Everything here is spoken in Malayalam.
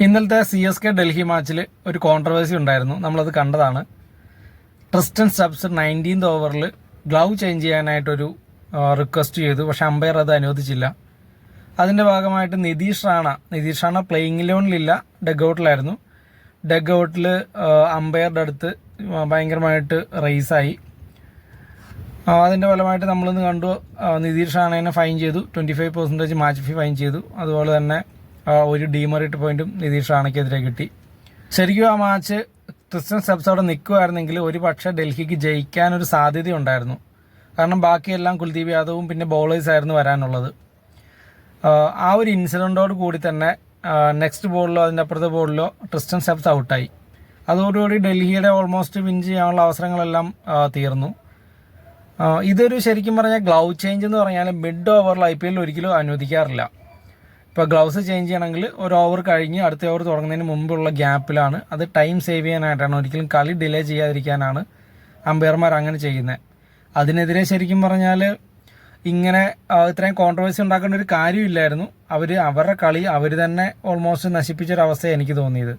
ഇന്നലത്തെ CSK ഡൽഹി മാച്ചിൽ ഒരു കോൺട്രവേഴ്സി ഉണ്ടായിരുന്നു. നമ്മളത് കണ്ടതാണ്. ട്രിസ്റ്റൻ സ്റ്റബ്സ് 19th ഓവറിൽ ഗ്ലൗ ചേഞ്ച് ചെയ്യാനായിട്ടൊരു റിക്വസ്റ്റ് ചെയ്തു. പക്ഷെ അമ്പയർ അത് അനുവദിച്ചില്ല. അതിൻ്റെ ഭാഗമായിട്ട് നിതീഷ് റാണ പ്ലേയിങ് ഇലവനിലില്ല, ഡഗ്ഔട്ടിലായിരുന്നു. ഡഗ്ഔട്ടിൽ അമ്പയറുടെ അടുത്ത് ഭയങ്കരമായിട്ട് റേസായി. അതിൻ്റെ ഫലമായിട്ട് നമ്മളിന്ന് കണ്ടു, നിതീഷ് റാണേനെ ഫൈൻ ചെയ്തു. 25% മാച്ച് ഫീ ഫൈൻ ചെയ്തു. അതുപോലെ തന്നെ ഒരു ഡീമെറിറ്റ് പോയിന്റും നിതീഷ് റാണയ്ക്കെതിരെ കിട്ടി. ശരിക്കും ആ മാച്ച് ട്രിസ്റ്റൻ സ്റ്റബ്സ് അവിടെ നിൽക്കുമായിരുന്നെങ്കിൽ ഒരു പക്ഷേ ഡൽഹിക്ക് ജയിക്കാനൊരു സാധ്യതയുണ്ടായിരുന്നു. കാരണം ബാക്കിയെല്ലാം കുൽദീപ് യാദവും പിന്നെ ബോളേഴ്സ് ആയിരുന്നു വരാനുള്ളത്. ആ ഒരു ഇൻസിഡൻറ്റോട് കൂടി തന്നെ നെക്സ്റ്റ് ബോളിലോ അതിൻ്റെ അപ്പുറത്തെ ബോളിലോ ട്രിസ്റ്റൻ സ്റ്റബ്സ് ഔട്ടായി. അതോടുകൂടി ഡൽഹിയുടെ ഓൾമോസ്റ്റ് വിൻ ചെയ്യാനുള്ള അവസരങ്ങളെല്ലാം തീർന്നു. ഇതൊരു ശരിക്കും പറഞ്ഞാൽ ഗ്ലൗ ചേഞ്ച് എന്ന് പറഞ്ഞാൽ മിഡ് ഓവറിൽ IPL ഒരിക്കലും അനുവദിക്കാറില്ല. ഇപ്പോൾ ഗ്ലൗസ് ചേഞ്ച് ചെയ്യണമെങ്കിൽ ഒരു ഓവർ കഴിഞ്ഞ് അടുത്ത ഓവർ തുടങ്ങുന്നതിന് മുമ്പുള്ള ഗ്യാപ്പിലാണ്. അത് ടൈം സേവ് ചെയ്യാനായിട്ടാണ്, ഒരിക്കലും കളി ഡിലേ ചെയ്യാതിരിക്കാനാണ് അമ്പയർമാർ അങ്ങനെ ചെയ്യുന്നത്. അതിനെതിരെ ശരിക്കും പറഞ്ഞാൽ ഇങ്ങനെ ഇത്രയും കോൺട്രവേഴ്സി ഉണ്ടാക്കേണ്ട ഒരു കാര്യമില്ലായിരുന്നു. അവരുടെ കളി അവർ തന്നെ ഓൾമോസ്റ്റ് നശിപ്പിച്ചൊരവസ്ഥയാണ് എനിക്ക് തോന്നിയത്.